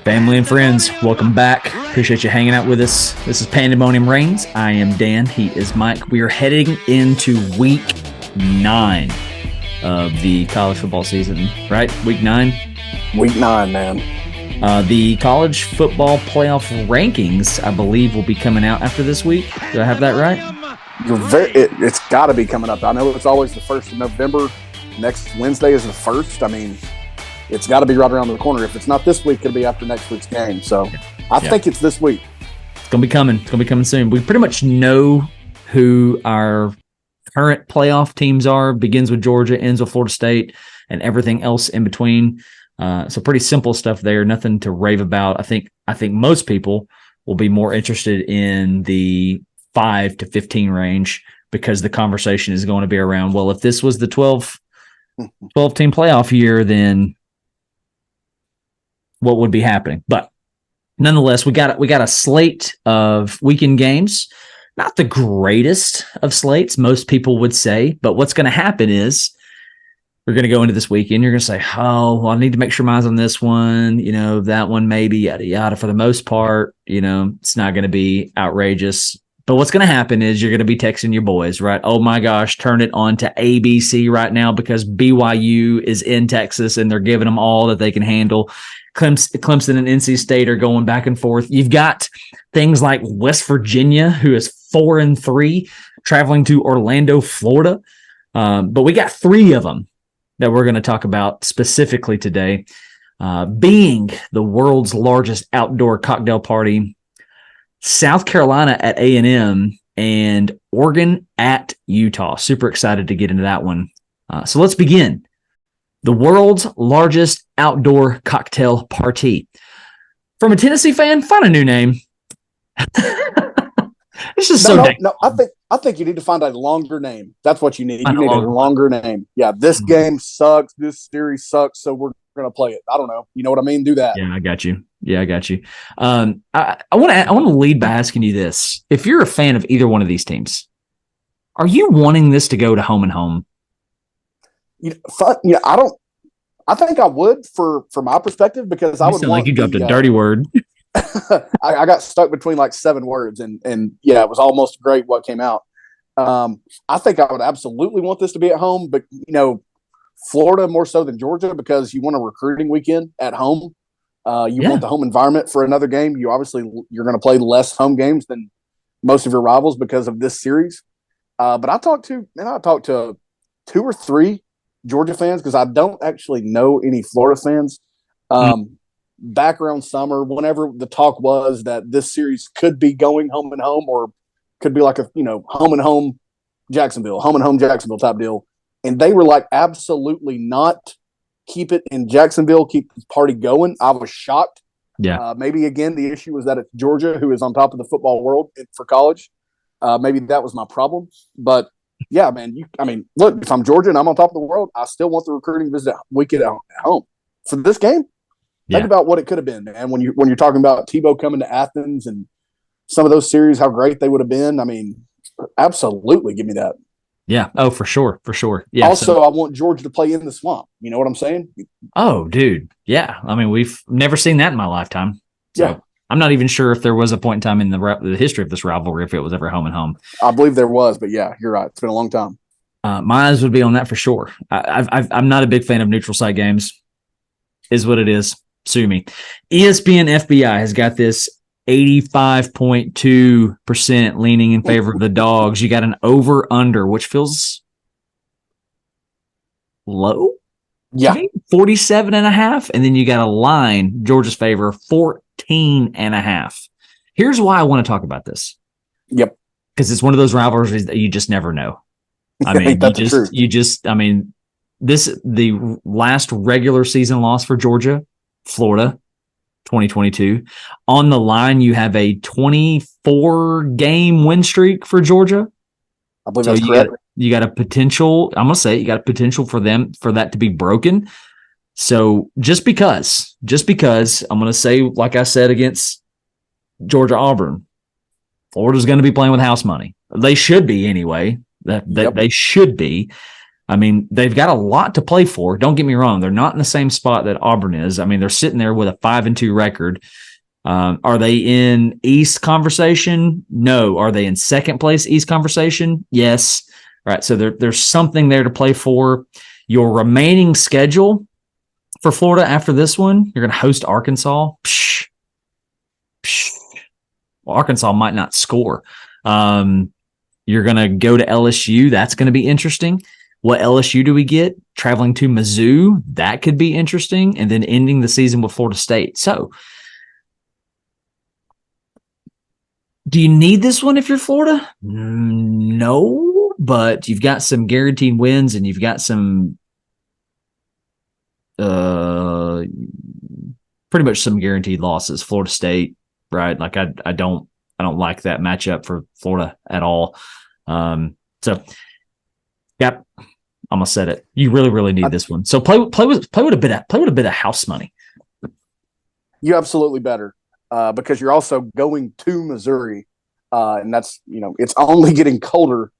Family and friends, welcome back. Appreciate you hanging out with us. This is Pandemonium Reigns. I am Dan. He is Mike. We are heading into week 9 of the college football season, right? Week 9? Week 9, man. The college football playoff rankings, I believe, will be coming out after this week. Do I have that right? It's got to be coming up. I know it's always the 1st of November. Next Wednesday is the 1st. I mean, it's got to be right around the corner. If it's not this week, it'll be after next week's game. So I think it's this week. It's going to be coming. It's going to be coming soon. We pretty much know who our current playoff teams are. Begins with Georgia, ends with Florida State, and everything else in between. So pretty simple stuff there. Nothing to rave about. I think most people will be more interested in the 5 to 15 range because the conversation is going to be around, well, if this was the 12-team playoff year, then what would be happening? But nonetheless, we got a slate of weekend games. Not the greatest of slates, most people would say. But what's going to happen is we're going to go into this weekend. You're going to say, oh, well, I need to make sure mine's on this one. That one maybe, yada, yada. For the most part, it's not going to be outrageous. But what's going to happen is you're going to be texting your boys, right? Oh, my gosh, turn it on to ABC right now because BYU is in Texas and they're giving them all that they can handle. Clemson and NC State are going back and forth. You've got things like West Virginia, who is 4-3, traveling to Orlando, Florida. But we got 3 of them that we're going to talk about specifically today, being the world's largest outdoor cocktail party, South Carolina at A&M, and Oregon at Utah. Super excited to get into that one. So let's begin. The world's largest outdoor cocktail party. From a Tennessee fan, find a new name. This is no. I think you need to find a longer name. That's what you need. You need a longer name. Yeah, this game sucks. This series sucks. So we're going to play it. I don't know. You know what I mean? Do that. Yeah, I got you. I want to lead by asking you this: if you're a fan of either one of these teams, are you wanting this to go to home and home? I think I would for my perspective because I would want like you dropped a dirty word. I got stuck between like 7 words and it was almost great what came out. I think I would absolutely want this to be at home, but Florida more so than Georgia because you want a recruiting weekend at home. You want the home environment for another game. You're going to play less home games than most of your rivals because of this series. But I talked to 2 or 3 Georgia fans because I don't actually know any Florida fans. Back around summer, whenever the talk was that this series could be going home and home or could be like a home and home Jacksonville type deal. And they were like, absolutely not. Keep it in Jacksonville, keep the party going. I was shocked. Yeah. Maybe again, the issue was that it's Georgia who is on top of the football world for college. Maybe that was my problem. But yeah, man, look, if I'm Georgia and I'm on top of the world, I still want the recruiting visit weekend at home. For this game, think about what it could have been, man. When you're talking about Tebow coming to Athens and some of those series, how great they would have been. I mean, absolutely give me that. Yeah. Oh, for sure. Yeah. Also, I want Georgia to play in the swamp. You know what I'm saying? Oh, dude. Yeah. I mean, we've never seen that in my lifetime. So yeah. I'm not even sure if there was a point in time in the history of this rivalry if it was ever home and home. I believe there was, but yeah, you're right. It's been a long time. My eyes would be on that for sure. I'm not a big fan of neutral site games. Is what it is. Sue me. ESPN FBI has got this 85.2% leaning in favor of the dogs. You got an over-under, which feels low. Yeah. 47.5. And then you got a line, Georgia's favor, 14.5. Here's why I want to talk about this. Yep. Because it's one of those rivalries that you just never know. I mean, the last regular season loss for Georgia, Florida, 2022. On the line, you have a 24-game win streak for Georgia. I believe that's correct. You got a potential. I'm gonna say you got a potential for that to be broken. So just because I'm gonna say, like I said against Georgia Auburn, Florida's going to be playing with house money. They should be anyway. They should be. I mean, they've got a lot to play for. Don't get me wrong. They're not in the same spot that Auburn is. I mean, they're sitting there with a 5-2 record. Are they in East conversation? No. Are they in second place East conversation? Yes. All right. So there's something there to play for. Your remaining schedule for Florida after this one, you're going to host Arkansas. Psh. Well, Arkansas might not score. You're going to go to LSU. That's going to be interesting. What LSU do we get? Traveling to Mizzou. That could be interesting. And then ending the season with Florida State. So, do you need this one if you're Florida? No, but you've got some guaranteed wins and you've got some pretty much some guaranteed losses. Florida State, right? Like I don't like that matchup for Florida at all. So, yep, I'm gonna set it. You really need this one. So play with a bit of house money. You absolutely better. Because you're also going to Missouri, and that's it's only getting colder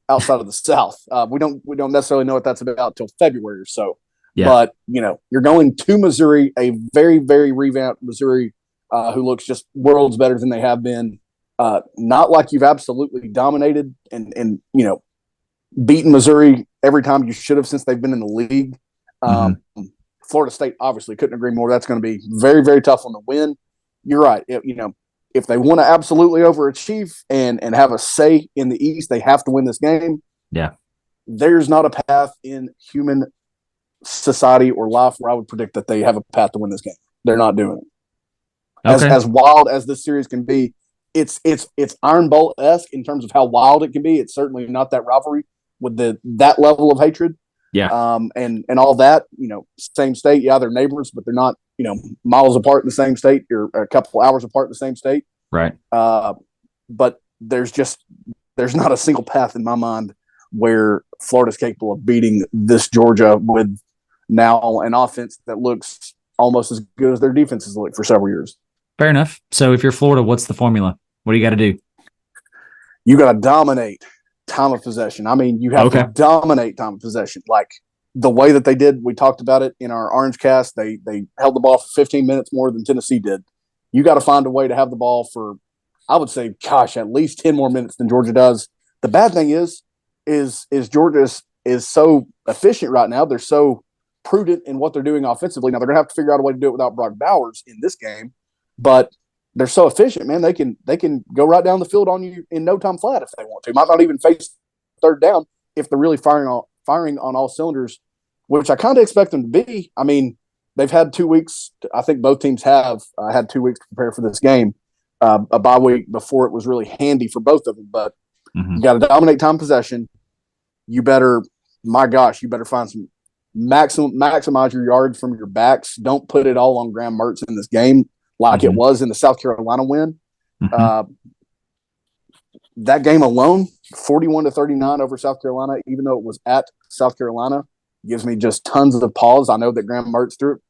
outside of the South. We don't necessarily know what that's about till February or so. Yeah. But you're going to Missouri, a very very revamped Missouri, who looks just worlds better than they have been. Not like you've absolutely dominated and beaten Missouri every time you should have since they've been in the league. Florida State obviously couldn't agree more. That's going to be very very tough on the win. You're right. If they want to absolutely overachieve and have a say in the East, they have to win this game. Yeah. There's not a path in human society or life where I would predict that they have a path to win this game. They're not doing it. Okay. As wild as this series can be, it's Iron Bowl-esque in terms of how wild it can be. It's certainly not that rivalry with that level of hatred. Yeah. And all that, same state. Yeah, they're neighbors, but they're not, miles apart in the same state or a couple hours apart in the same state. Right. But there's not a single path in my mind where Florida's capable of beating this Georgia with now an offense that looks almost as good as their defense has looked for several years. Fair enough. So if you're Florida, what's the formula? What do you got to do? You got to dominate time of possession. I mean, you have to dominate time of possession. Like the way that they did, we talked about it in our Orange Cast. They held the ball for 15 minutes more than Tennessee did. You got to find a way to have the ball for, I would say, at least 10 more minutes than Georgia does. The bad thing is Georgia is so efficient right now. They're so prudent in what they're doing offensively. Now they're gonna have to figure out a way to do it without Brock Bowers in this game, but they're so efficient, man. They can go right down the field on you in no time flat if they want to. Might not even face third down if they're really firing on all cylinders, which I kind of expect them to be. I mean, they've had 2 weeks. I think both teams have had 2 weeks to prepare for this game, a bye week before it was really handy for both of them. But you got to dominate time possession. You better find some maximize your yards from your backs. Don't put it all on Graham Mertz in this game like it was in the South Carolina win. That game alone, 41-39 over South Carolina, even though it was at South Carolina, gives me just tons of pause. I know that Graham Mertz threw it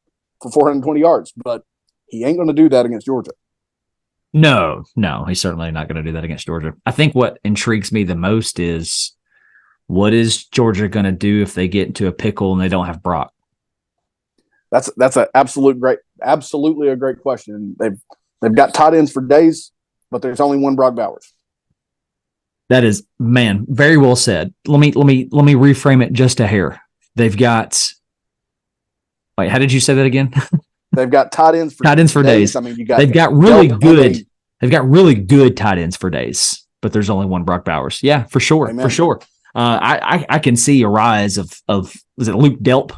for 420 yards, but he ain't going to do that against Georgia. No, he's certainly not going to do that against Georgia. I think what intrigues me the most is what is Georgia going to do if they get into a pickle and they don't have Brock? That's an absolutely a great question. They've got tight ends for days, but there's only one Brock Bowers. That is, man, very well said. Let me reframe it just a hair. They've got. Wait, how did you say that again? They've got tight ends for days. I mean, they've got really good tight ends for days, but there's only one Brock Bowers. Yeah, for sure, Amen. For sure. I can see a rise of was it Luke Delp?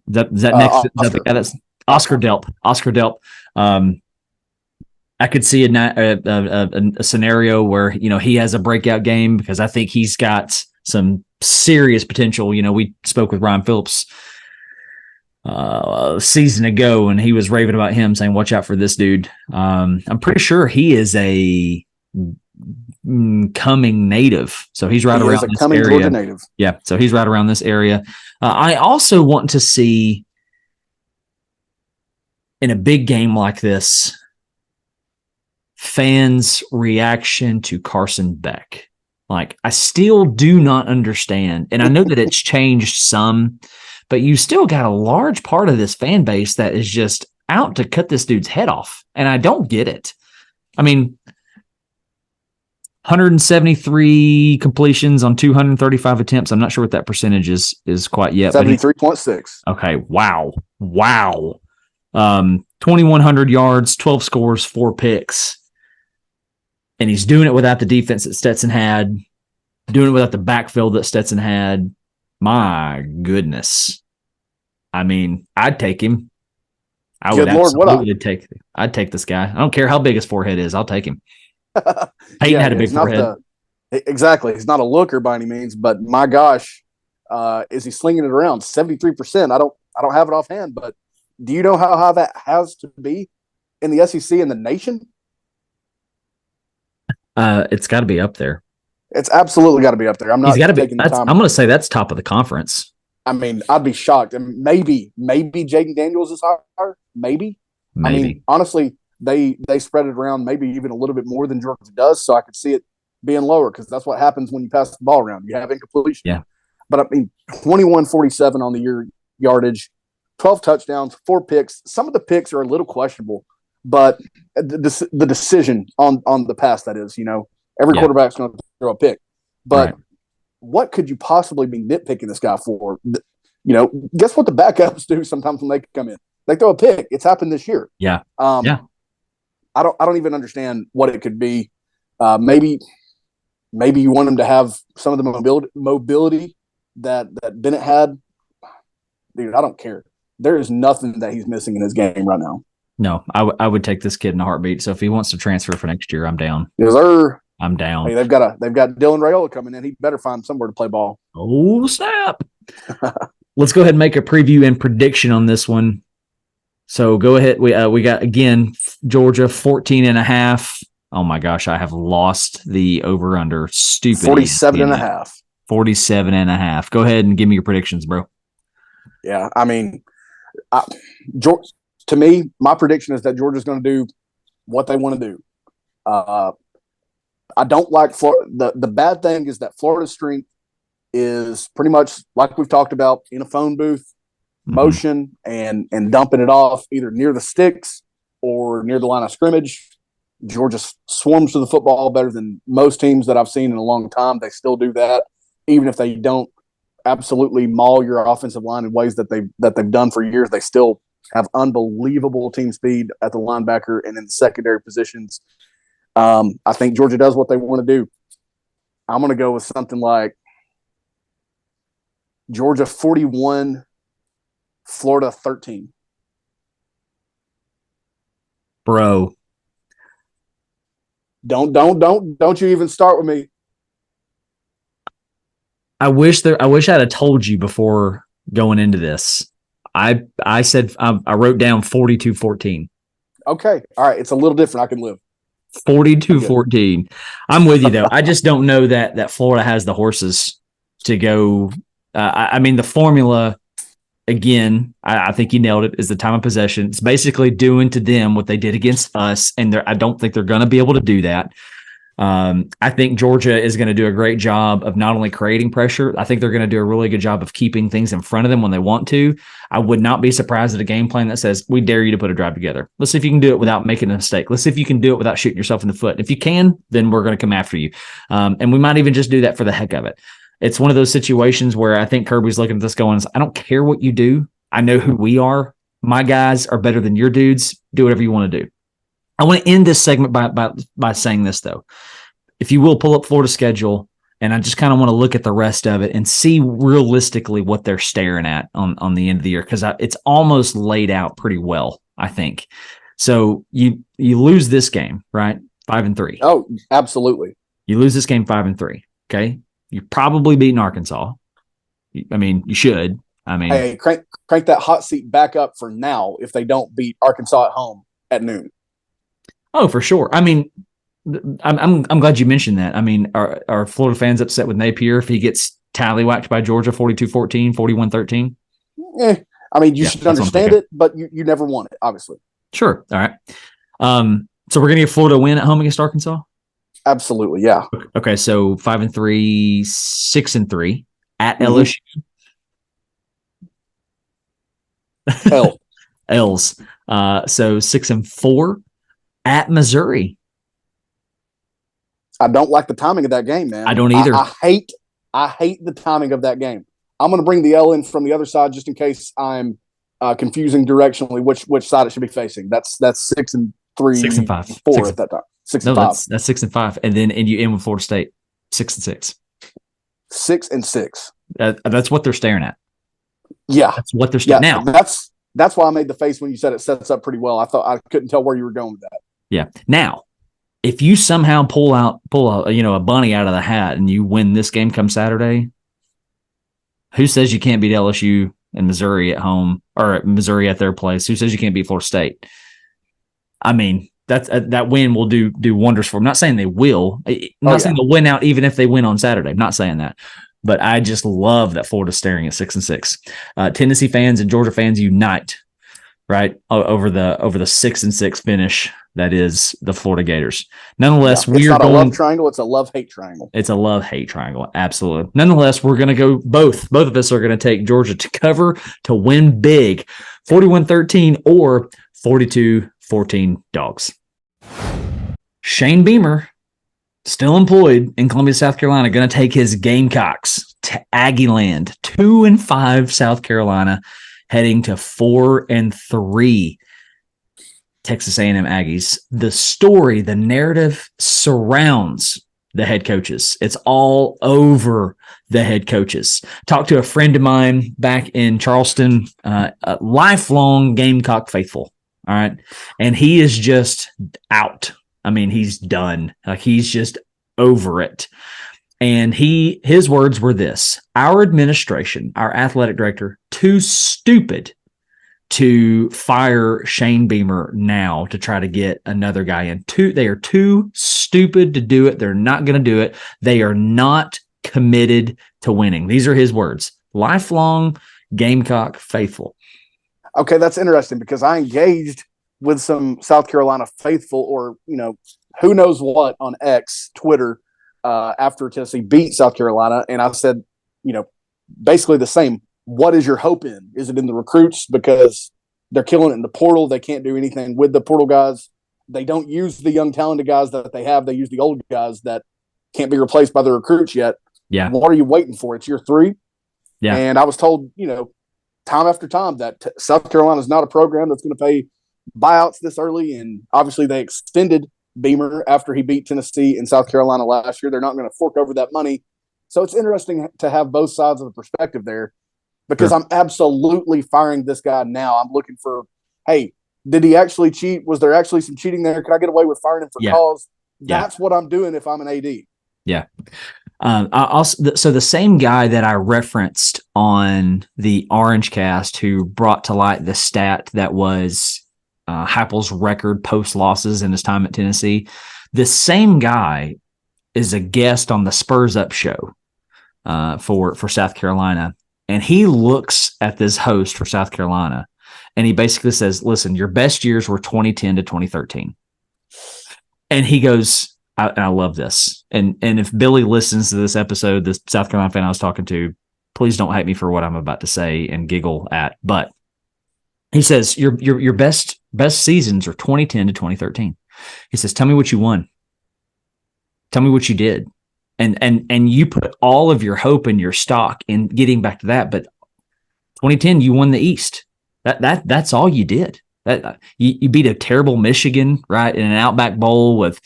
Is that next? Oscar. Is that the guy that's Oscar Delp? Oscar Delp. I could see a scenario where he has a breakout game because I think he's got some serious potential. We spoke with Ryan Phillips a season ago, and he was raving about him, saying, "Watch out for this dude." I'm pretty sure he is a coming native, so he's right around this area. Georgia native. Yeah, so he's right around this area. I also want to see in a big game like this, fans' reaction to Carson Beck. Like, I still do not understand. And I know that it's changed some, but you still got a large part of this fan base that is just out to cut this dude's head off. And I don't get it. I mean, 173 completions on 235 attempts. I'm not sure what that percentage is quite yet. 73.6. Okay. Wow. 2,100 yards, 12 scores, 4 picks. And he's doing it without the defense that Stetson had, doing it without the backfield that Stetson had. My goodness. I mean, I'd take him. I would absolutely I'd take this guy. I don't care how big his forehead is. I'll take him. Peyton had a big forehead. Exactly. He's not a looker by any means, but my gosh, is he slinging it around? 73%. I don't have it offhand, but do you know how high that has to be in the SEC and the nation? It's got to be up there. It's absolutely got to be up there. I'm not taking the time. I'm going to say that's top of the conference. I mean, I'd be shocked. And maybe Jaden Daniels is higher. Maybe. I mean, honestly, they spread it around maybe even a little bit more than Georgia does, so I could see it being lower because that's what happens when you pass the ball around. You have incompletion. Yeah. But I mean, 21-47 on the year yardage, 12 touchdowns, 4 picks. Some of the picks are a little questionable, but the decision on the pass, that is, every quarterback's going to throw a pick. But what could you possibly be nitpicking this guy for? Guess what the backups do sometimes when they come in? They throw a pick. It's happened this year. Yeah. I don't even understand what it could be. Maybe you want him to have some of the mobility that Bennett had. Dude, I don't care. There is nothing that he's missing in his game right now. No, I would take this kid in a heartbeat. So if he wants to transfer for next year, I'm down. Yes, sir. I'm down. Hey, they've got Dylan Raiola coming in. He better find somewhere to play ball. Oh, snap. Let's go ahead and make a preview and prediction on this one. So go ahead. We got, again, Georgia 14.5. Oh my gosh, I have lost the over under. Stupid. 47.5. 47.5. Go ahead and give me your predictions, bro. Yeah, I mean, to me, my prediction is that Georgia's going to do what they want to do. I don't like Florida. The bad thing is that Florida's strength is pretty much like we've talked about in a phone booth, motion and dumping it off either near the sticks or near the line of scrimmage. Georgia swarms to the football better than most teams that I've seen in a long time. They still do that, even if they don't absolutely maul your offensive line in ways that they've done for years. They still have unbelievable team speed at the linebacker and in the secondary positions. I think Georgia does what they want to do. I'm going to go with something like Georgia 41, Florida 13. Bro. Don't you even start with me. I wish I'd have told you before going into this. I said I wrote down 42-14. Okay. All right. It's a little different. I can live. 42-14. I'm with you though. I just don't know that Florida has the horses to go. I mean, the formula again, I think you nailed it, is the time of possession. It's basically doing to them what they did against us, and I don't think they're going to be able to do that. I think Georgia is going to do a great job of not only creating pressure, I think they're going to do a really good job of keeping things in front of them when they want to. I would not be surprised at a game plan that says, we dare you to put a drive together. Let's see if you can do it without making a mistake. Let's see if you can do it without shooting yourself in the foot. If you can, then we're going to come after you. And we might even just do that for the heck of it. It's one of those situations where I think Kirby's looking at this going, I don't care what you do. I know who we are. My guys are better than your dudes. Do whatever you want to do. I want to end this segment by saying this, though. If you will, pull up Florida's schedule, and I just kind of want to look at the rest of it and see realistically what they're staring at on the end of the year, because it's almost laid out pretty well, I think. So you lose this game, right? 5-3. Oh, absolutely. You lose this game 5-3. Okay. You're probably beating Arkansas. I mean, you should. I mean, hey, crank that hot seat back up for now if they don't beat Arkansas at home at noon. Oh, for sure. I mean, I'm glad you mentioned that. I mean, are Florida fans upset with Napier if he gets tallywhacked by Georgia 42-14, 41-13? I mean, you should understand it, but you never want it, obviously. Sure. All right. So we're going to get Florida a win at home against Arkansas? Absolutely, yeah. Okay, so 5-3, 6-3 at Mhm. LSU. Hell, L's. So 6-4 at Missouri. I don't like the timing of that game, I man. don't I, either. I hate I hate the timing of that game. I'm going to bring the L in from the other side just in case I'm confusing directionally which side it should be facing. That's 6-5. 6-4 at that time. Six No, and five. that's 6-5, and you end with Florida State 6-6. 6-6. That's what they're staring at. Yeah, That's what they're staring yeah. now. That's why I made the face when you said it sets up pretty well. I thought I couldn't tell where you were going with that. Yeah. Now, if you somehow pull a bunny out of the hat and you win this game come Saturday, who says you can't beat LSU and Missouri at home or Missouri at their place? Who says you can't beat Florida State? I mean, that win will do wonders for them. I'm not saying they will. I'm not saying they'll win out even if they win on Saturday. I'm not saying that. But I just love that Florida's staring at 6-6. Tennessee fans and Georgia fans unite, right, over the 6-6 finish that is the Florida Gators. Nonetheless, it's not a love triangle; it's a love-hate triangle. It's a love-hate triangle, absolutely. Nonetheless, we're going to go both. Both of us are going to take Georgia to cover to win big, 41-13 or 42-14 dogs. Shane Beamer, still employed in Columbia, South Carolina, going to take his Gamecocks to Aggie Land, 2-5 South Carolina, heading to 4-3 Texas A&M Aggies. The story, the narrative surrounds the head coaches. It's all over the head coaches. Talked to a friend of mine back in Charleston, a lifelong Gamecock faithful. All right. And he is just out. I mean, he's done. Like, he's just over it. And his words were this: our administration, our athletic director, too stupid to fire Shane Beamer now to try to get another guy in. They are too stupid to do it. They're not going to do it. They are not committed to winning. These are his words. Lifelong Gamecock faithful. Okay, that's interesting because I engaged with some South Carolina faithful, or who knows what, on X, Twitter, after Tennessee beat South Carolina, and I said, basically the same. What is your hope in? Is it in the recruits because they're killing it in the portal? They can't do anything with the portal guys. They don't use the young talented guys that they have. They use the old guys that can't be replaced by the recruits yet. Yeah. What are you waiting for? It's year 3. Yeah. And I was told, time after time that South Carolina is not a program that's going to pay buyouts this early. And obviously they extended Beamer after he beat Tennessee and South Carolina last year. They're not going to fork over that money. So it's interesting to have both sides of the perspective there. Because sure. I'm absolutely firing this guy now. I'm looking for, hey, did he actually cheat? Was there actually some cheating there? Could I get away with firing him for cause? That's what I'm doing if I'm an AD. Yeah. So the same guy that I referenced on the Orange Cast, who brought to light the stat that was Heupel's record post losses in his time at Tennessee, the same guy is a guest on the Spurs Up show for South Carolina. And he looks at this host for South Carolina, and he basically says, listen, your best years were 2010 to 2013. And he goes, I love this. And if Billy listens to this episode, this South Carolina fan I was talking to, please don't hate me for what I'm about to say and giggle at. But he says, your best seasons are 2010 to 2013. He says, tell me what you won. Tell me what you did. And you put all of your hope and your stock in getting back to that. But 2010, you won the East. That's all you did. You beat a terrible Michigan, right, in an Outback Bowl with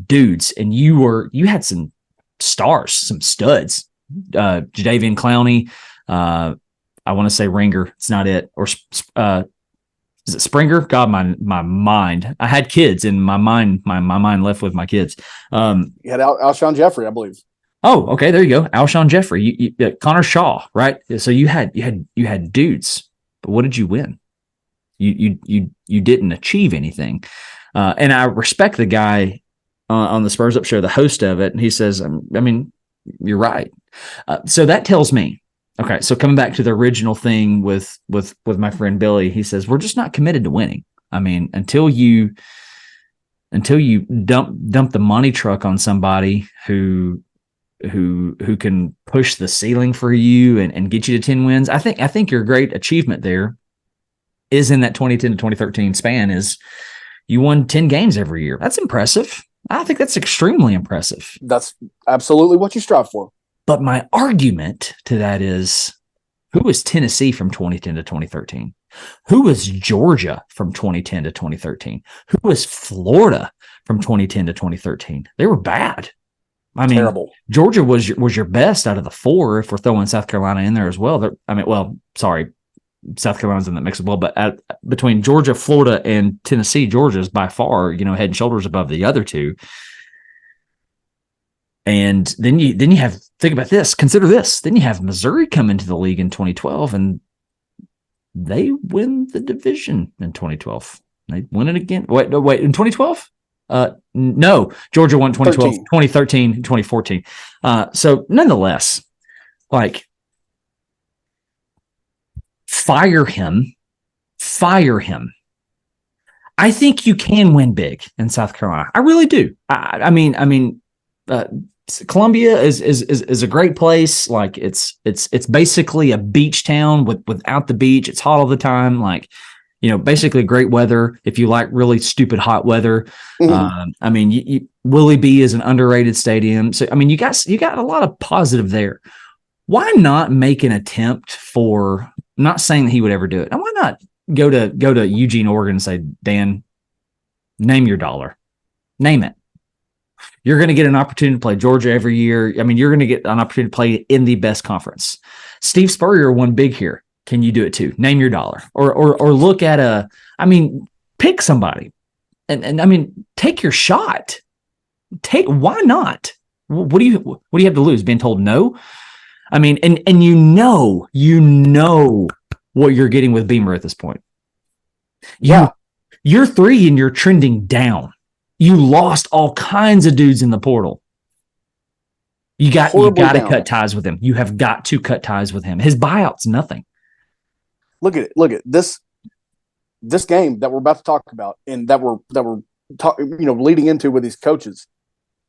dudes, and you had some stars, some studs. Jadeveon Clowney, I want to say Ringer. It's not it. Or is it Springer? God, my mind. I had kids, and my mind left with my kids. You had Alshon Jeffrey, I believe. Oh, okay, there you go. Alshon Jeffrey, Connor Shaw, right? So you had dudes, but what did you win? You didn't achieve anything. And I respect the guy on the Spurs Up show, the host of it, and he says, I mean, you're right. So that tells me. Okay, so coming back to the original thing with my friend Billy, he says, we're just not committed to winning. I mean, until you until you dump the money truck on somebody who can push the ceiling for you and get you to 10 wins. I think your great achievement there is in that 2010 to 2013 span is you won 10 games every year. That's impressive. I think that's extremely impressive. That's absolutely what you strive for. But my argument to that is, who was Tennessee from 2010 to 2013? Who was Georgia from 2010 to 2013? Who was Florida from 2010 to 2013? They were bad. I mean, terrible. Georgia was your best out of the four, if we're throwing South Carolina in there as well. South Carolina's in that mix as well, but between Georgia, Florida, and Tennessee, Georgia is by far, head and shoulders above the other two. And then you have, think about this, consider this. Then you have Missouri come into the league in 2012, and they win the division in 2012. They win it again. Wait, in 2012? No, Georgia won 2012, 2013, 2014. So nonetheless, fire him. I think you can win big in South Carolina. I really do. I mean, Columbia is a great place. Like it's basically a beach town without the beach. It's hot all the time. Basically great weather if you like really stupid hot weather. Mm-hmm. Willie B is an underrated stadium. So you got a lot of positive there. Why not make an attempt for? I'm not saying that he would ever do it. And why not go to Eugene, Oregon, and say, Dan, name your dollar, name it. You're going to get an opportunity to play Georgia every year. You're going to get an opportunity to play in the best conference. Steve Spurrier won big here. Can you do it too? Name your dollar, or look at pick somebody, and take your shot. Why not? What do you have to lose? Being told no? And you know what you're getting with Beamer at this point. You're 3 and you're trending down. You lost all kinds of dudes in the portal. You got to cut ties with him. You have got to cut ties with him. His buyout's nothing. Look at it. Look at this game that we're about to talk about, and that we're leading into with these coaches.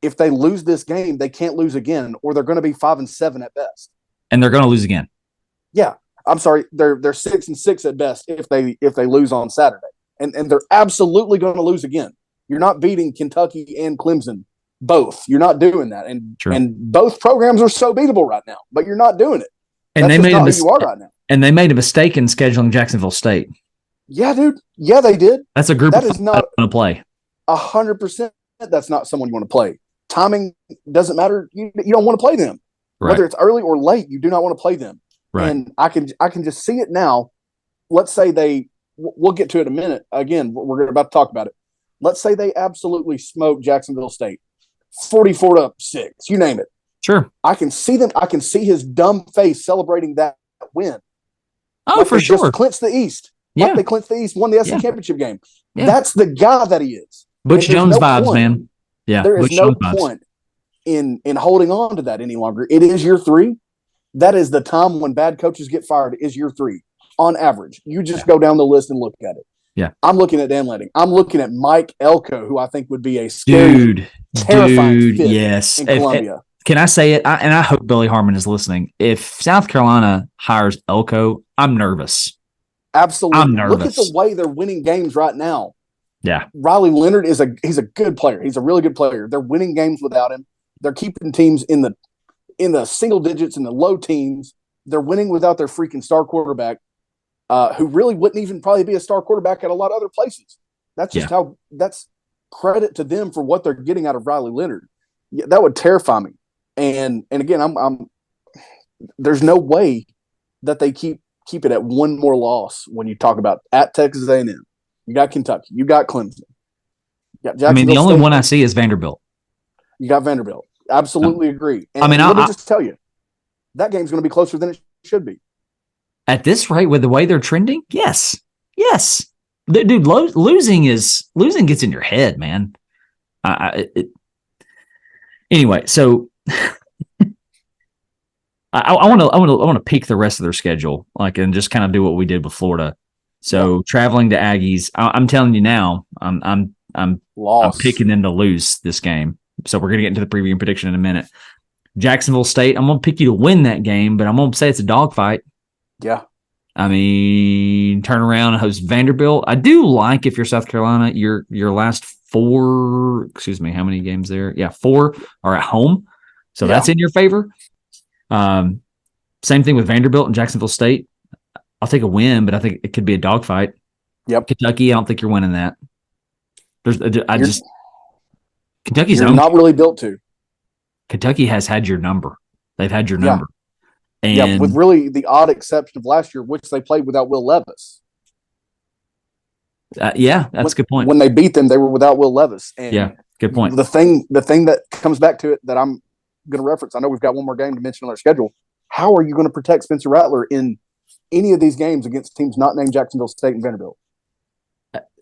If they lose this game, they can't lose again, or they're going to be 5-7 at best. And they're going to lose again. Yeah, I'm sorry. They're 6-6 at best if they lose on Saturday, and they're absolutely going to lose again. You're not beating Kentucky and Clemson both. You're not doing that, and both programs are so beatable right now. But you're not doing it. And That's they made not who you are right now. And they made a mistake in scheduling Jacksonville State. Yeah, dude. Yeah, they did. That's a group that is not going to play. 100%. That's not someone you want to play. Timing doesn't matter. You don't want to play them. Right. Whether it's early or late, you do not want to play them. Right. And I can just see it now. Let's say we'll get to it in a minute. Again, we're about to talk about it. Let's say they absolutely smoke Jacksonville State, 44-6. You name it. Sure. I can see them. I can see his dumb face celebrating that win. Oh, for sure. Just clinched the East. Yeah. Like they clinched the East, won the SEC championship game. Yeah. That's the guy that he is. Butch Jones vibes, man. Yeah. There is no point in holding on to that any longer. It is year 3. That is the time when bad coaches get fired, is year 3 on average. You just go down the list and look at it. Yeah. I'm looking at Dan Lanning. I'm looking at Mike Elko, who I think would be a scary, terrifying fit in Columbia. Can I say it? And I hope Billy Harmon is listening. If South Carolina hires Elko, I'm nervous. Absolutely. I'm nervous. Look at the way they're winning games right now. Yeah. Riley Leonard he's a good player. He's a really good player. They're winning games without him. They're keeping teams in the single digits, in the low teens. They're winning without their freaking star quarterback, who really wouldn't even probably be a star quarterback at a lot of other places. That's just that's credit to them for what they're getting out of Riley Leonard. Yeah, that would terrify me. And again, I'm there's no way that they keep it at one more loss when you talk about at Texas A&M. You got Kentucky. You got Clemson. You got the only one I see is Vanderbilt. You got Vanderbilt. Absolutely agree. And let me just tell you, that game's going to be closer than it should be. At this rate, with the way they're trending, yes. Dude, losing gets in your head, man. Anyway, so I want to peek the rest of their schedule, and just kind of do what we did with Florida. So traveling to Aggies, I'm telling you now, I'm I'm Loss. picking them to lose this game. So we're going to get into the preview and prediction in a minute. Jacksonville State, I'm going to pick you to win that game, but I'm going to say it's a dogfight. Yeah. I mean, turn around and host Vanderbilt. I do like, if you're South Carolina, your last 4, how many games there? Yeah, 4 are at home. So that's in your favor. Same thing with Vanderbilt and Jacksonville State. I'll take a win, but I think it could be a dogfight. Yep. Kentucky, I don't think you're winning that. Kentucky's you're not really built to. Kentucky has had your number. They've had your number. And with really the odd exception of last year, which they played without Will Levis. That's a good point. When they beat them, they were without Will Levis. And good point. The thing that comes back to it that I'm going to reference, I know we've got one more game to mention on our schedule. How are you going to protect Spencer Rattler in any of these games against teams not named Jacksonville State and Vanderbilt?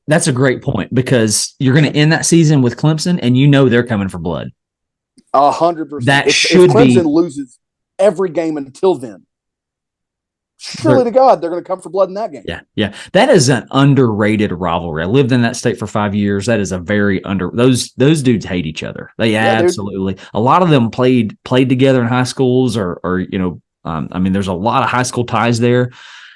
That's a great point, because you're going to end that season with Clemson, and you know they're coming for blood. 100%. That if be Clemson loses every game until then, surely to God, they're going to come for blood in that game. Yeah. That is an underrated rivalry. I lived in that state for 5 years. That is a very those dudes hate each other. They absolutely. Dude. A lot of them played together in high schools, or there's a lot of high school ties there.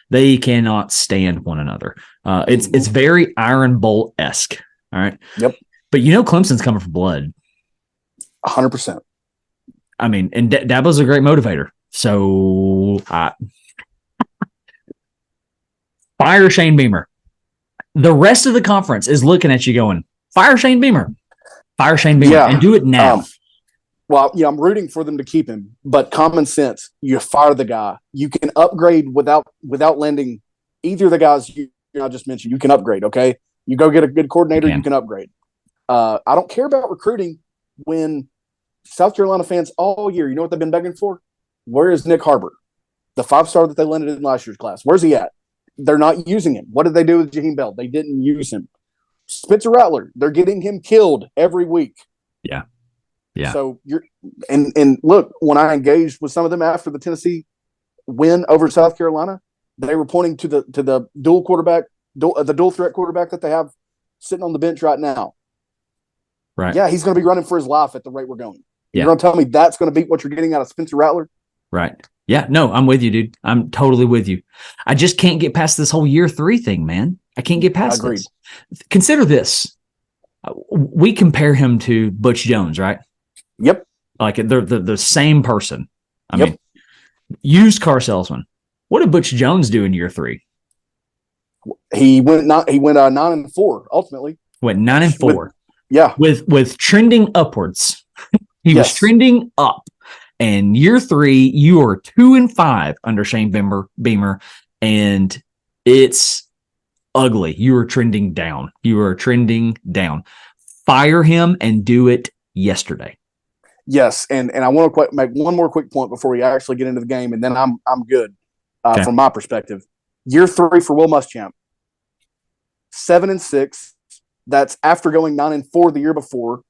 They cannot stand one another. It's very Iron Bolt-esque. All right. Yep. But Clemson's coming for blood. 100%. I mean, and Dabo's a great motivator. So fire Shane Beamer. The rest of the conference is looking at you going, fire Shane Beamer. Fire Shane Beamer. And do it now. I'm rooting for them to keep him, but common sense, you fire the guy. You can upgrade without landing either of the guys I just mentioned. You can upgrade, okay? You go get a good coordinator, you can upgrade. I don't care about recruiting when South Carolina fans all year, you know what they've been begging for? Where is Nick Harbor, the 5-star that they landed in last year's class? Where's he at? They're not using him. What did they do with Jaheim Bell? They didn't use him. Spencer Rattler, they're getting him killed every week. Yeah. So and look, when I engaged with some of them after the Tennessee win over South Carolina, they were pointing to the dual threat quarterback that they have sitting on the bench right now. Right. Yeah, he's going to be running for his life at the rate we're going. Yeah. You're going to tell me that's going to beat what you're getting out of Spencer Rattler? Right. Yeah. No, I'm with you, dude. I'm totally with you. I just can't get past this whole year 3 thing, man. I can't get past this. Consider this. We compare him to Butch Jones, right? Yep. Like they're the same person. I mean, used car salesman. What did Butch Jones do in year 3? He went 9-4 ultimately. Went 9-4. With trending upwards. He was trending up. And year 3, you are 2-5 under Shane Beamer, and it's ugly. You are trending down. Fire him and do it yesterday. Yes, and I want to make one more quick point before we actually get into the game, and then I'm good from my perspective. Year 3 for Will Muschamp, 7-6. That's after going 9-4 the year before.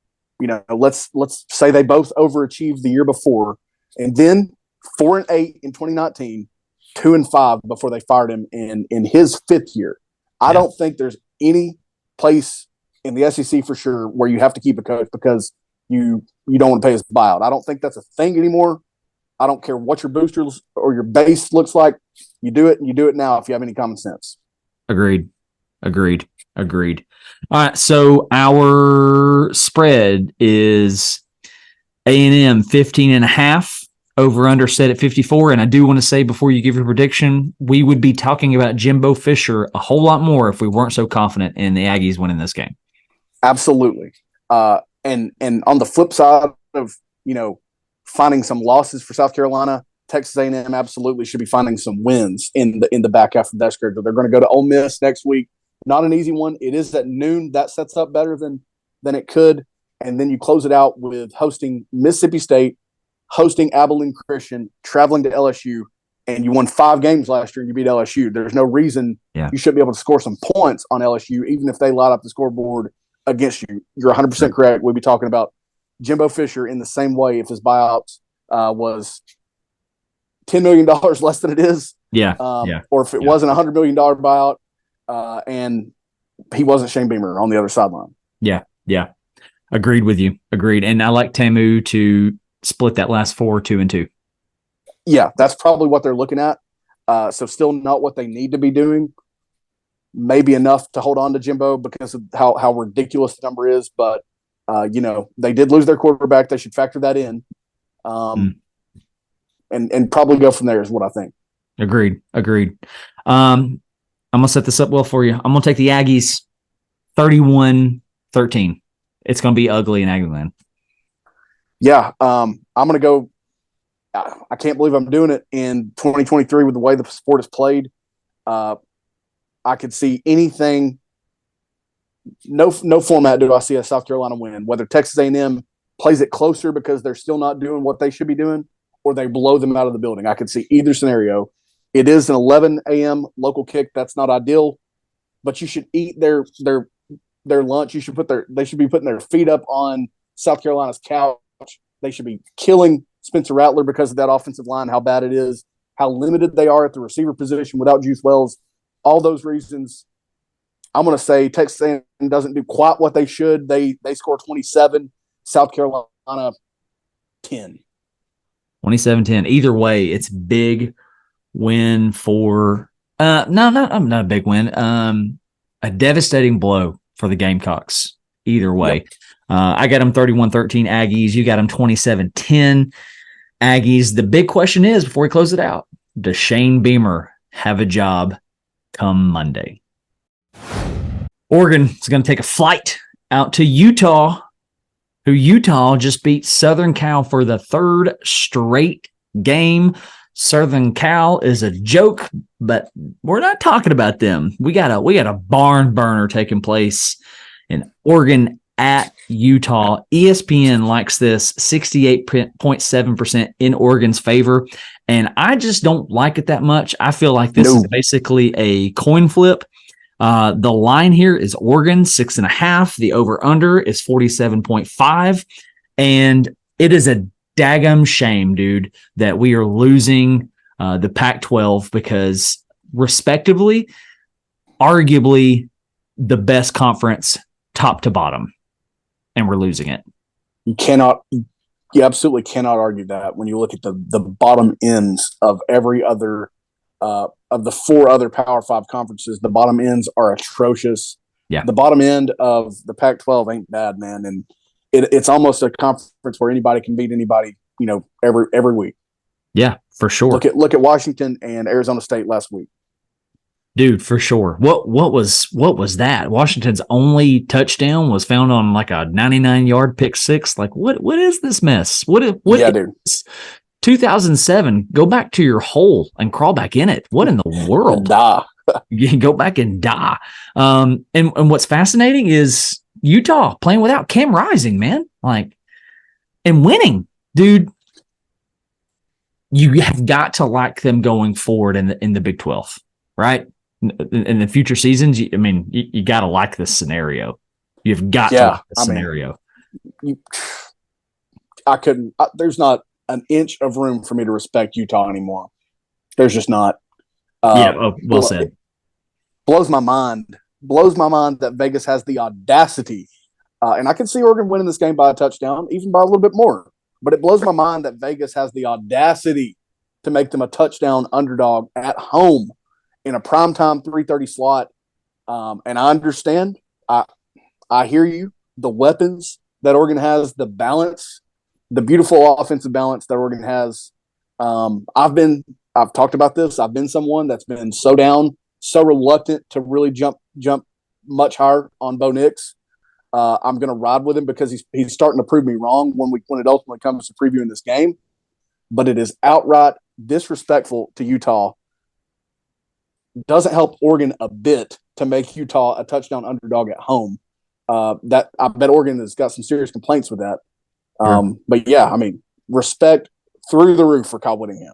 Let's say they both overachieved the year before, and then 4-8 in 2019, 2-5 before they fired him in his 5th year. I don't think there's any place in the SEC for sure where you have to keep a coach because you don't want to pay his buyout. I don't think that's a thing anymore. I don't care what your boosters or your base looks like. You do it, and you do it now if you have any common sense. Agreed. All right, so our spread is A&M 15.5, over under set at 54. And I do want to say before you give your prediction, we would be talking about Jimbo Fisher a whole lot more if we weren't so confident in the Aggies winning this game. Absolutely. And on the flip side of, finding some losses for South Carolina, Texas A&M absolutely should be finding some wins in the back half of that schedule. They're going to go to Ole Miss next week. Not an easy one. It is at noon. That sets up better than it could. And then you close it out with hosting Mississippi State, hosting Abilene Christian, traveling to LSU, and you won 5 games last year and you beat LSU. There's no reason you should be able to score some points on LSU, even if they light up the scoreboard against you. You're 100% correct. We'll be talking about Jimbo Fisher in the same way if his buyout was $10 million less than it is. Or if it wasn't a $100 million buyout and he wasn't Shane Beamer on the other sideline. Yeah. Yeah. Agreed with you. Agreed. And I like Tamu to split that last 4, 2-2. Yeah, that's probably what they're looking at. So still not what they need to be doing. Maybe enough to hold on to Jimbo because of how ridiculous the number is. But, they did lose their quarterback. They should factor that in. And probably go from there is what I think. Agreed. I'm going to set this up well for you. I'm going to take the Aggies 31-13. It's going to be ugly in Aggieland. Yeah. I'm going to go. I can't believe I'm doing it in 2023 with the way the sport is played. I could see anything. No format do I see a South Carolina win, whether Texas A&M plays it closer because they're still not doing what they should be doing, or they blow them out of the building. I could see either scenario. It is an 11 a.m. local kick. That's not ideal, but you should eat their lunch. They should be putting their feet up on South Carolina's couch. They should be killing Spencer Rattler because of that offensive line, how bad it is, how limited they are at the receiver position without Juice Wells. All those reasons, I'm going to say Texas A&M doesn't do quite what they should. They score 27, South Carolina 10. 27-10. Either way, it's big win for not a big win. A devastating blow for the Gamecocks. Either way. Yep. I got them 31-13 Aggies. You got them 27-10 Aggies. The big question is, before we close it out, does Shane Beamer have a job come Monday? Oregon is going to take a flight out to Utah, who Utah just beat Southern Cal for the third straight game. Southern Cal is a joke, but we're not talking about them. We got a barn burner taking place in Oregon at Utah. ESPN likes this 68.7% in Oregon's favor, and I just don't like it that much. I feel like this is basically a coin flip. The line here is Oregon 6.5. The over-under is 47.5, and it is a daggum shame, dude, that we are losing the Pac-12 because, respectively, arguably the best conference top to bottom, and we're losing it. You absolutely cannot argue that when you look at the bottom ends of every other of the 4 other Power 5 conferences. The bottom ends are atrocious. Yeah. The bottom end of the Pac-12 ain't bad, man. And it's almost a conference where anybody can beat anybody, every week. Yeah, for sure. Look at Washington and Arizona State last week. Dude, for sure. What was that? Washington's only touchdown was found on like a 99-yard pick six. Like what is this mess? What dude. 2007, go back to your hole and crawl back in it. What in the world? Die. You go back and die. And what's fascinating is Utah playing without Cam Rising, man. Like, and winning, dude. You have got to like them going forward in the Big 12, right? In the future seasons, you got to like this scenario. You've got to like this scenario. There's not an inch of room for me to respect Utah anymore. There's just not. Well said. Blows my mind that Vegas has the audacity, and I can see Oregon winning this game by a touchdown, even by a little bit more. But it blows my mind that Vegas has the audacity to make them a touchdown underdog at home in a primetime 3:30 slot. And I understand. I hear you. The weapons that Oregon has, the balance, the beautiful offensive balance that Oregon has. I've talked about this. I've been someone that's been so down, so reluctant to really jump much higher on Bo Nix. I'm going to ride with him because he's starting to prove me wrong when it ultimately comes to previewing this game. But it is outright disrespectful to Utah. Doesn't help Oregon a bit to make Utah a touchdown underdog at home. That I bet Oregon has got some serious complaints with that. But yeah, respect through the roof for Kyle Whittingham.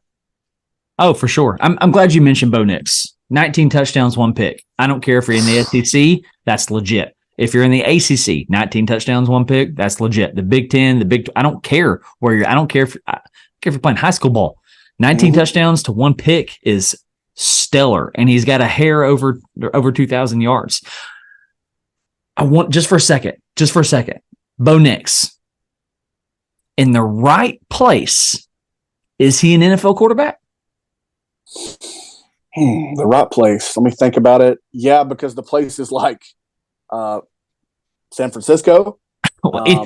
Oh, for sure. I'm glad you mentioned Bo Nix. 19 touchdowns, 1 pick. I don't care if you're in the SEC, that's legit. If you're in the ACC, 19 touchdowns, 1 pick, that's legit. The Big Ten, I don't care where you're. I don't care if you're playing high school ball. 19 touchdowns to 1 pick is stellar, and he's got a hair over 2,000 yards. I want just for a second. Bo Nix in the right place. Is he an NFL quarterback? The right place. Let me think about it. Yeah, because the place is like San Francisco. I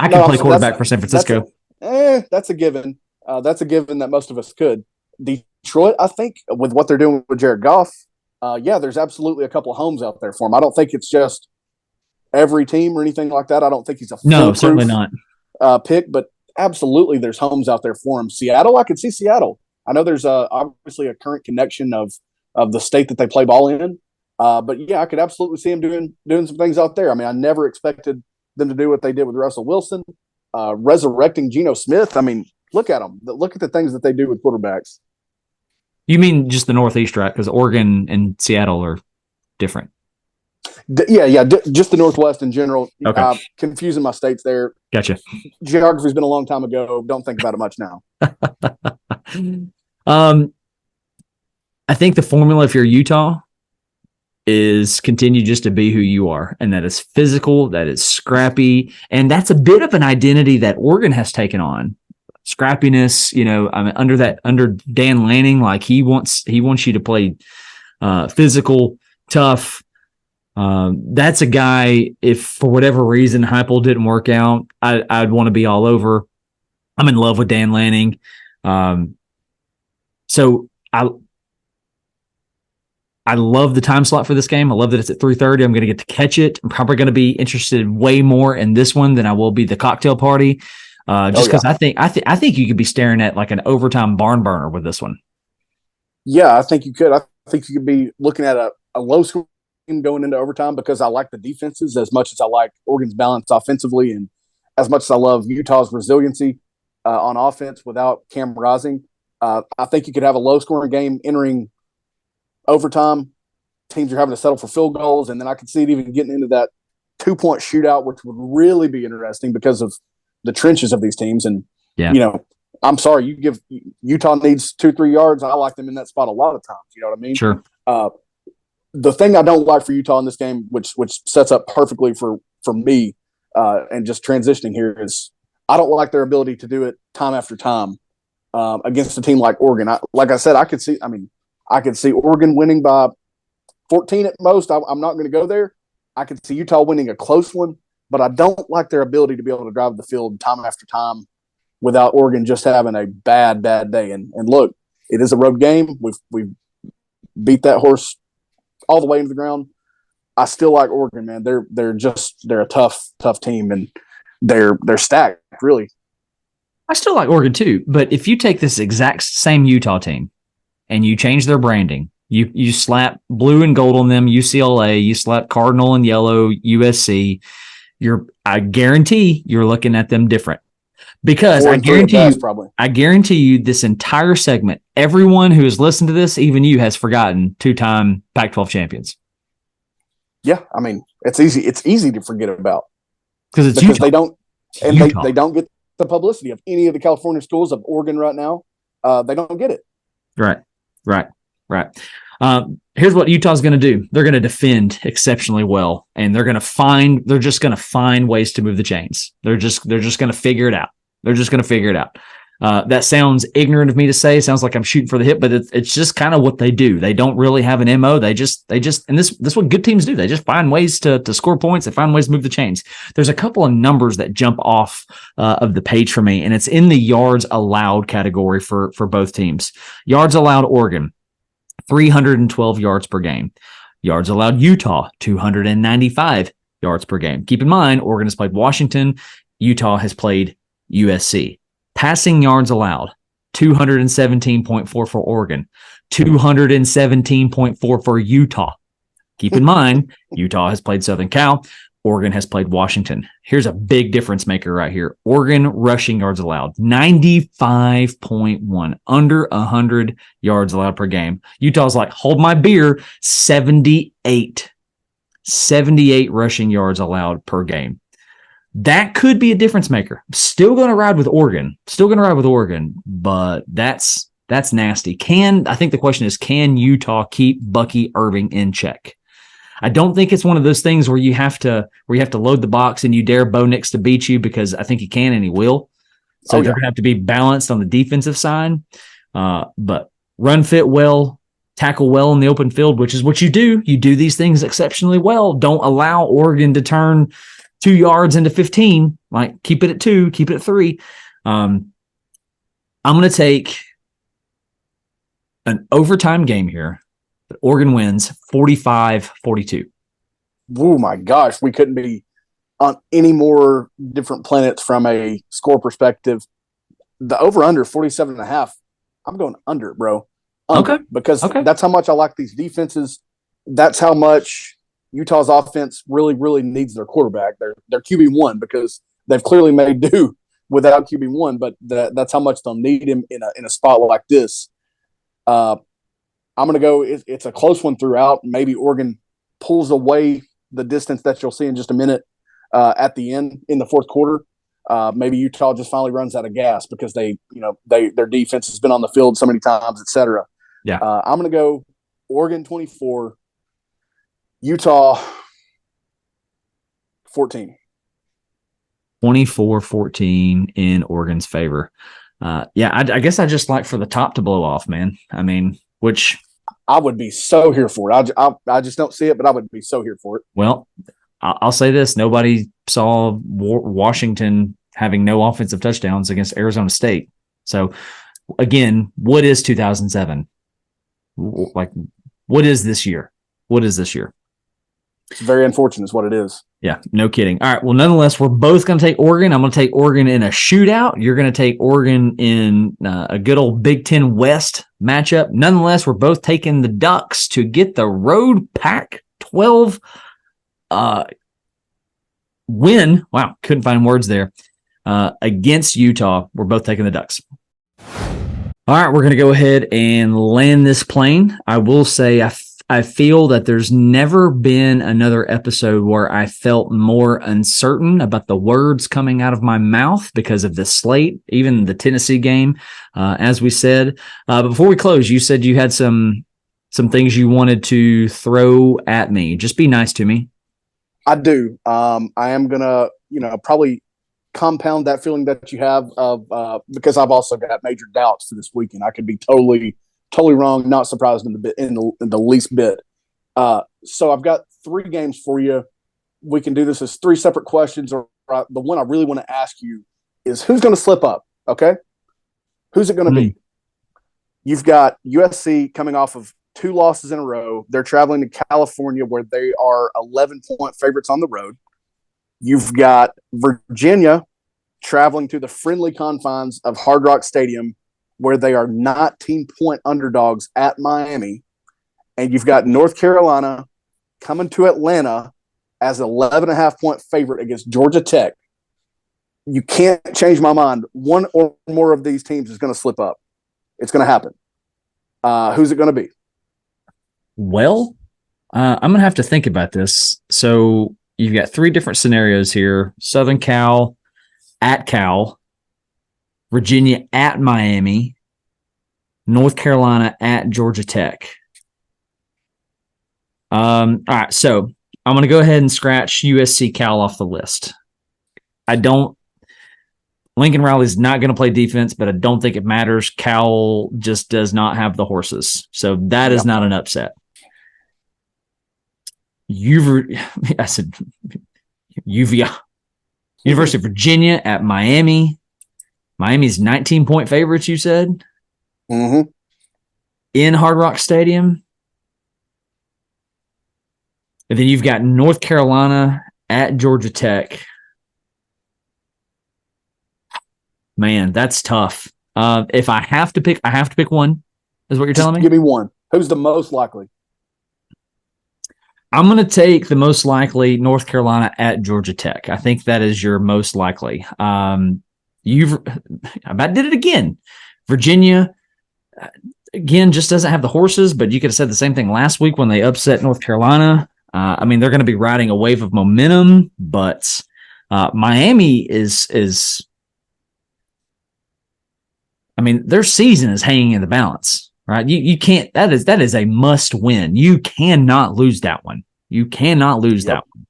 can play quarterback for San Francisco. That's a given. That's a given that most of us could. Detroit, I think, with what they're doing with Jared Goff, there's absolutely a couple of homes out there for him. I don't think it's just every team or anything like that. I don't think he's certainly not pick, but absolutely there's homes out there for him. Seattle, I could see Seattle. I know there's obviously a current connection of the state that they play ball in. But yeah, I could absolutely see him doing some things out there. I mean, I never expected them to do what they did with Russell Wilson, resurrecting Geno Smith. I mean, look at them. Look at the things that they do with quarterbacks. You mean just the Northeast, right? Because Oregon and Seattle are different. Just the Northwest in general. Okay. Confusing my states there. Gotcha. Geography's been a long time ago. Don't think about it much now. I think the formula, if you're Utah, is continue just to be who you are. And that is physical, that is scrappy. And that's a bit of an identity that Oregon has taken on. Scrappiness, I mean, under Dan Lanning, like he wants you to play physical, tough. That's a guy, if for whatever reason Heupel didn't work out, I'd want to be all over. I'm in love with Dan Lanning. So I love the time slot for this game. I love that it's at 3:30. I'm going to get to catch it. I'm probably going to be interested way more in this one than I will be the cocktail party. Because I think you could be staring at like an overtime barn burner with this one. Yeah, I think you could. I think you could be looking at a low score game going into overtime because I like the defenses as much as I like Oregon's balance offensively and as much as I love Utah's resiliency on offense without Cam Rising. I think you could have a low scoring game entering overtime. Teams are having to settle for field goals, and then I could see it even getting into that 2-point shootout, which would really be interesting because of the trenches of these teams. And, I'm sorry, you give Utah needs 2-3 yards. I like them in that spot a lot of times. You know what I mean? Sure. The thing I don't like for Utah in this game, which sets up perfectly for me and just transitioning here, is I don't like their ability to do it time after time against a team like Oregon. Like I said, I could see Oregon winning by 14 at most. I'm not going to go there. I could see Utah winning a close one, but I don't like their ability to be able to drive the field time after time without Oregon just having a bad day. And look, it is a road game. We've beat that horse all the way into the ground. I still like Oregon, man. They're a tough team, and they're stacked, really. I still like Oregon too, but if you take this exact same Utah team and you change their branding, you slap blue and gold on them, UCLA, you slap cardinal and yellow, USC, I guarantee you're looking at them different. Because I guarantee you this entire segment, everyone who has listened to this, even you, has forgotten 2-time Pac-12 champions. Yeah, I mean, it's easy to forget about because Utah. They don't get the publicity of any of the California schools of Oregon right now. They don't get it. Right. Here's what Utah's going to do. They're going to defend exceptionally well, and they're just going to find ways to move the chains. They're just going to figure it out. That sounds ignorant of me to say. It sounds like I'm shooting for the hip, but it's just kind of what they do. They don't really have an MO. They just, and this is what good teams do. They just find ways to score points. They find ways to move the chains. There's a couple of numbers that jump off of the page for me, and it's in the yards allowed category for both teams. Yards allowed Oregon, 312 yards per game. Yards allowed Utah, 295 yards per game. Keep in mind, Oregon has played Washington. Utah has played USC. Passing yards allowed, 217.4 for Oregon, 217.4 for Utah. Keep in mind, Utah has played Southern Cal. Oregon has played Washington. Here's a big difference maker right here. Oregon rushing yards allowed, 95.1, under 100 yards allowed per game. Utah's like, hold my beer, 78 rushing yards allowed per game. That could be a difference maker. Still going to ride with Oregon, but that's nasty. I think the question is, can Utah keep Bucky Irving in check? I don't think it's one of those things where you have to load the box and you dare Bo Nix to beat you, because I think he can and he will. So they're going to have to be balanced on the defensive side. But run fit well, tackle well in the open field, which is what you do. You do these things exceptionally well. Don't allow Oregon to turn 2 yards into 15. Like, keep it at 2, keep it at 3. I'm going to take an overtime game here. Oregon wins 45-42. Oh my gosh, we couldn't be on any more different planets from a score perspective. The over-under 47.5. I'm going under, bro. Under, okay. Because that's how much I like these defenses. That's how much Utah's offense really, really needs their quarterback. Their QB1, because they've clearly made do without QB1, but that's how much they'll need him in a spot like this. I'm going to go. It's a close one throughout. Maybe Oregon pulls away the distance that you'll see in just a minute at the end in the fourth quarter. Maybe Utah just finally runs out of gas because their defense has been on the field so many times, et cetera. Yeah. I'm going to go Oregon 24, Utah 14. 24-14 in Oregon's favor. I guess I just like for the top to blow off, man. I mean, which I would be so here for it. I just don't see it, but I would be so here for it. Well, I'll say this. Nobody saw Washington having no offensive touchdowns against Arizona State. So, again, what is 2007? Like, what is this year? What is this year? It's very unfortunate is what it is. Yeah, no kidding. All right, well, nonetheless, we're both going to take Oregon. I'm going to take Oregon in a shootout. You're going to take Oregon in a good old Big Ten West matchup. Nonetheless, we're both taking the Ducks to get the road Pac-12 win. Wow, couldn't find words there. Against Utah. We're both taking the Ducks. All right, we're going to go ahead and land this plane. I will say I feel that there's never been another episode where I felt more uncertain about the words coming out of my mouth because of the slate, even the Tennessee game, as we said. But before we close, you said you had some things you wanted to throw at me. Just be nice to me. I do. I am going to, probably compound that feeling that you have of because I've also got major doubts for this weekend. I could be totally wrong, not surprised in the least bit. So I've got 3 games for you. We can do this as 3 separate questions, or the one I really want to ask you is who's going to slip up, okay? Who's it going to be? You've got USCe coming off of 2 losses in a row. They're traveling to California where they are 11-point favorites on the road. You've got Virginia traveling to the friendly confines of Hard Rock Stadium where they are 19-point underdogs at Miami. And you've got North Carolina coming to Atlanta as an 11.5-point favorite against Georgia Tech. You can't change my mind. One or more of these teams is going to slip up. It's going to happen. Who's it going to be? Well, I'm going to have to think about this. So you've got 3 different scenarios here. Southern Cal at Cal, Virginia at Miami, North Carolina at Georgia Tech. All right, so I'm going to go ahead and scratch USC Cal off the list. Lincoln Riley's not going to play defense, but I don't think it matters. Cal just does not have the horses. So that is not an upset. I said UVA. University of Virginia at Miami. Miami's 19-point favorites, you said? Mm-hmm. In Hard Rock Stadium. And then you've got North Carolina at Georgia Tech. Man, that's tough. If I have to pick, I have to pick one, is what you're telling me? Give me one. Who's the most likely? I'm going to take the most likely North Carolina at Georgia Tech. I think that is your most likely. I about did it again. Virginia, again, just doesn't have the horses, but you could have said the same thing last week when they upset North Carolina. They're going to be riding a wave of momentum, but Miami is their season is hanging in the balance, right? You can't, that is a must win. You cannot lose that one. You cannot lose that one.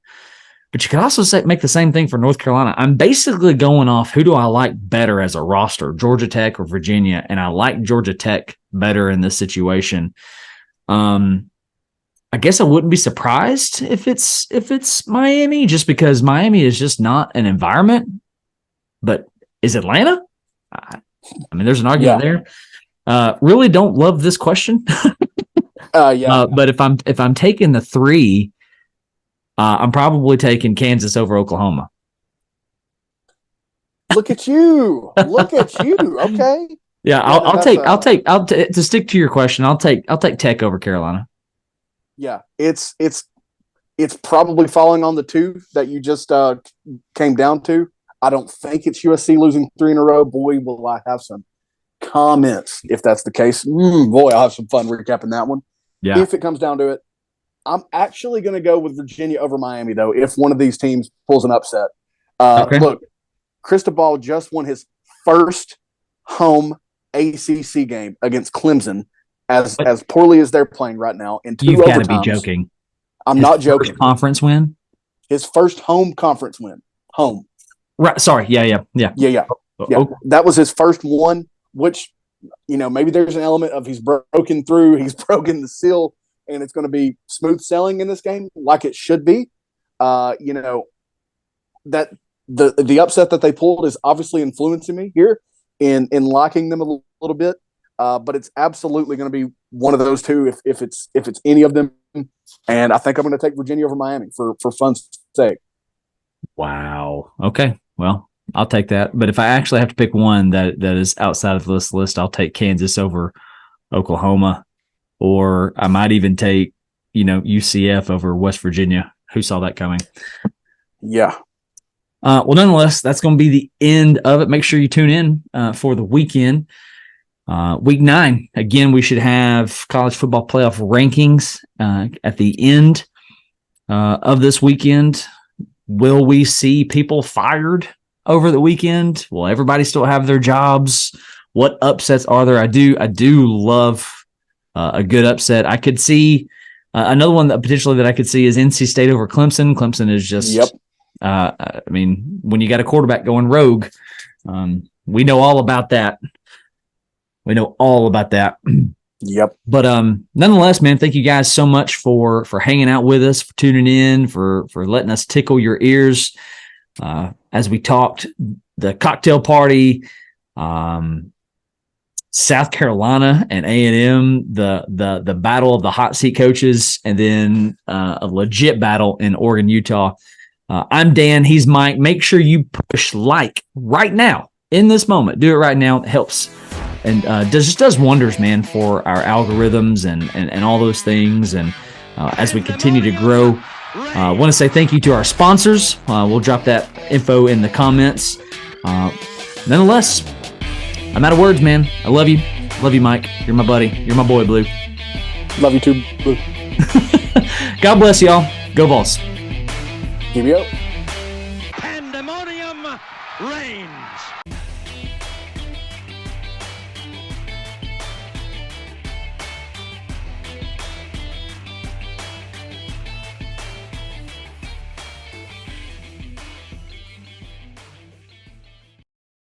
But you could also make the same thing for North Carolina. I'm basically going off who do I like better as a roster, Georgia Tech or Virginia, and I like Georgia Tech better in this situation. I guess I wouldn't be surprised if it's Miami, just because Miami is just not an environment. But is Atlanta? I mean, there's an argument there. Really don't love this question. But if I'm taking the 3, I'm probably taking Kansas over Oklahoma. Look at you! Look at you! Okay. Yeah, I'll take to stick to your question. I'll take Tech over Carolina. Yeah, it's probably falling on the 2 that you just came down to. I don't think it's USC losing 3 in a row. Boy, will I have some comments if that's the case. Boy, I'll have some fun recapping that one. Yeah. If it comes down to it, I'm actually going to go with Virginia over Miami, though, if one of these teams pulls an upset. Okay. Look, Cristobal just won his first home ACC game against Clemson, as poorly as they're playing right now. In 2 You've got to be joking. I'm not joking. First conference win? His first home conference win. Home. Right. Sorry. Yeah. That was his first one, which, maybe there's an element of he's broken the seal, and it's going to be smooth sailing in this game like it should be. That the upset that they pulled is obviously influencing me here in liking them a little bit. But it's absolutely going to be one of those 2 if it's any of them. And I think I'm going to take Virginia over Miami for fun's sake. Wow. Okay. Well, I'll take that. But if I actually have to pick one that is outside of this list, I'll take Kansas over Oklahoma, or I might even take, UCF over West Virginia. Who saw that coming? Yeah. Well, nonetheless, that's going to be the end of it. Make sure you tune in for the weekend. Week 9, again, we should have college football playoff rankings at the end of this weekend. Will we see people fired over the weekend? Will everybody still have their jobs? What upsets are there? I do love a good upset. I could see another one that potentially that I could see is NC State over Clemson. Clemson is just, when you got a quarterback going rogue, we know all about that. Yep. But nonetheless, man, thank you guys so much for hanging out with us, for tuning in, for letting us tickle your ears as we talked the cocktail party, South Carolina and A&M, the battle of the hot seat coaches, and then a legit battle in Oregon, Utah. I'm Dan. He's Mike. Make sure you push like right now in this moment. Do it right now. It helps. And does wonders, man, for our algorithms and all those things. And as we continue to grow, I want to say thank you to our sponsors. We'll drop that info in the comments. Nonetheless, I'm out of words, man. I love you. Love you, Mike. You're my buddy. You're my boy, Blue. Love you too, Blue. God bless y'all. Go Vols. Give me up. Pandemonium Reigns.